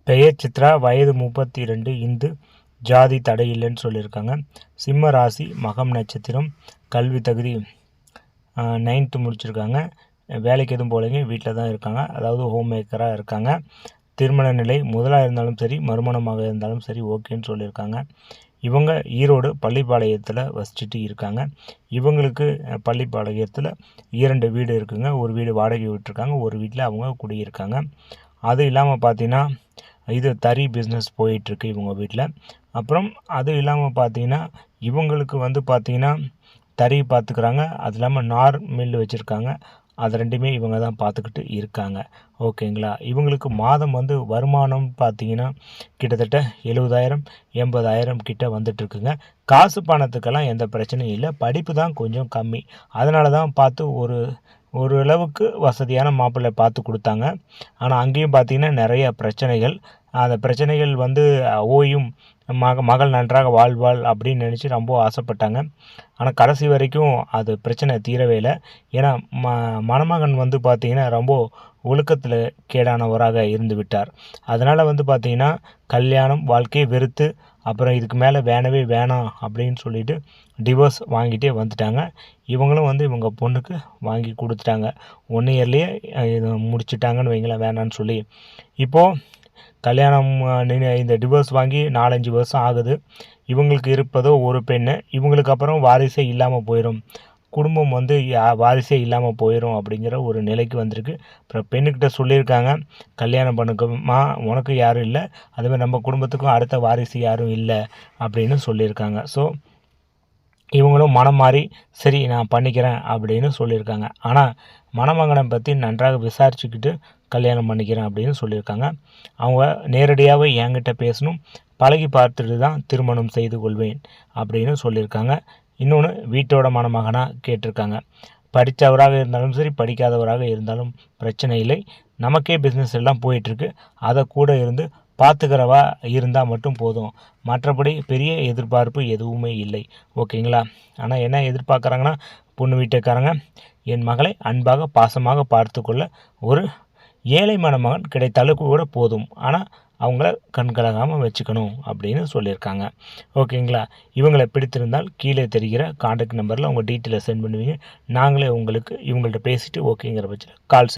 பெயர் சித்ரா, வயது 32, இந்து, ஜாதி தடையில்லைன்னு சொல்லியிருக்காங்க. சிம்ம ராசி, மகம் நட்சத்திரம், கல்வி தகுதி 9th முடிச்சிருக்காங்க. வேலைக்கு எதுவும் போகலைங்க, வீட்டில் தான் இருக்காங்க. அதாவது ஹோம் மேக்கராக இருக்காங்க. திருமண நிலை முதலாக இருந்தாலும் சரி, மறுமணமாக இருந்தாலும் சரி ஓகேன்னு சொல்லியிருக்காங்க. இவங்க ஈரோடு பள்ளிப்பாளையத்தில் வசிச்சுட்டு இருக்காங்க. இவங்களுக்கு பள்ளிப்பாளையத்தில் 2 வீடு இருக்குங்க. ஒரு வீடு வாடகை விட்டுருக்காங்க, ஒரு வீட்டில் அவங்க குடியிருக்காங்க. அது இல்லாமல் பார்த்தீங்கன்னா இது தறி பிஸ்னஸ் போயிட்டுருக்கு இவங்க வீட்டில். அப்புறம் அது இல்லாமல் பார்த்தீங்கன்னா இவங்களுக்கு வந்து பார்த்தீங்கன்னா தறி பார்த்துக்கிறாங்க. அது இல்லாமல் நார் மில் வச்சுருக்காங்க. அது 2மே இவங்க தான் பார்த்துக்கிட்டு இருக்காங்க. ஓகேங்களா. இவங்களுக்கு மாதம் வந்து வருமானம் பார்த்தீங்கன்னா கிட்டத்தட்ட 70,000 80,000 கிட்ட வந்துட்டுருக்குங்க. காசு பணத்துக்கெல்லாம் எந்த பிரச்சனையும் இல்லை. படிப்பு தான் கொஞ்சம் கம்மி. அதனால தான் பார்த்து ஓரளவுக்கு வசதியான மாப்பிள்ளை பார்த்து கொடுத்தாங்க. ஆனால் அங்கேயும் பார்த்தீங்கன்னா நிறைய பிரச்சனைகள். அந்த பிரச்சனைகள் வந்து ஓயும் மகள் நன்றாக வாழ்வாள் அப்படின்னு நினச்சி ரொம்ப ஆசைப்பட்டாங்க. ஆனால் கடைசி வரைக்கும் அது பிரச்சனை தீரவே இல்லை. ஏன்னா மணமகன் வந்து பார்த்திங்கன்னா ரொம்ப ஒழுக்கத்தில் கேடானவராக இருந்து விட்டார். அதனால் வந்து பார்த்திங்கன்னா கல்யாணம் வாழ்க்கையை வெறுத்து அப்புறம் இதுக்கு மேலே வேணவே வேணாம் அப்படின்னு சொல்லிட்டு டிவோர்ஸ் வாங்கிட்டே வந்துட்டாங்க. இவங்களும் வந்து இவங்க பொண்ணுக்கு வாங்கி கொடுத்துட்டாங்க. 1 இயர்லேயே இது முடிச்சிட்டாங்கன்னு வைங்களேன், வேணான்னு சொல்லி. இப்போது கல்யாணம் இந்த டிவோர்ஸ் வாங்கி 4-5 வருஷம் ஆகுது. இவங்களுக்கு இருப்பதோ ஒரு பெண்ணு. இவங்களுக்கு அப்புறம் வாரிசே இல்லாமல் போயிடும். குடும்பம் வந்து வாரிசே இல்லாமல் போயிடும் அப்படிங்கிற ஒரு நிலைக்கு வந்திருக்கு. அப்புறம் பெண்ணுக்கிட்ட சொல்லியிருக்காங்க, கல்யாணம் பண்ணுக்கம்மா, உனக்கு யாரும் இல்லை, அதுமாதிரி நம்ம குடும்பத்துக்கும் அடுத்த வாரிசு யாரும் இல்லை அப்படின்னு சொல்லியிருக்காங்க. ஸோ இவங்களும் மனம் மாறி சரி நான் பண்ணிக்கிறேன் அப்படின்னு சொல்லியிருக்காங்க. ஆனால் மணமகனை பற்றி நன்றாக விசாரிச்சுக்கிட்டு கல்யாணம் பண்ணிக்கிறேன் அப்படின்னு சொல்லியிருக்காங்க. அவங்க நேரடியாகவே என்கிட்ட பேசணும், பழகி பார்த்துட்டு தான் திருமணம் செய்து கொள்வேன் அப்படின்னு சொல்லியிருக்காங்க. இன்னொன்று வீட்டோட மணமகனாக கேட்டிருக்காங்க. படித்தவராக இருந்தாலும் சரி, படிக்காதவராக இருந்தாலும் பிரச்சனை இல்லை. நமக்கே பிஸ்னஸ் எல்லாம் போயிட்டுருக்கு, அதை கூட இருந்து பார்த்துக்கிறவா இருந்தால் மட்டும் போதும். மற்றபடி பெரிய எதிர்பார்ப்பு எதுவுமே இல்லை. ஓகேங்களா. ஆனால் என்ன எதிர்பார்க்குறாங்கன்னா பொண்ணு வீட்டுக்காரங்க என் மகளை அன்பாக பாசமாக பார்த்து கொள்ள ஒரு ஏழை மணமகன் கிடைத்தாலும் கூட போதும், ஆனால் அவங்கள கண்கலங்காமல் வச்சுக்கணும் அப்படின்னு சொல்லியிருக்காங்க. ஓகேங்களா. இவங்களை பிடித்திருந்தால் கீழே தெரிகிற கான்டாக்ட் நம்பரில் உங்கள் டீட்டெயிலை சென்ட் பண்ணுவீங்க. நாங்களே உங்களுக்கு இவங்கள்ட்ட பேசிவிட்டு ஓகேங்கிற பட்சத்தில் கால்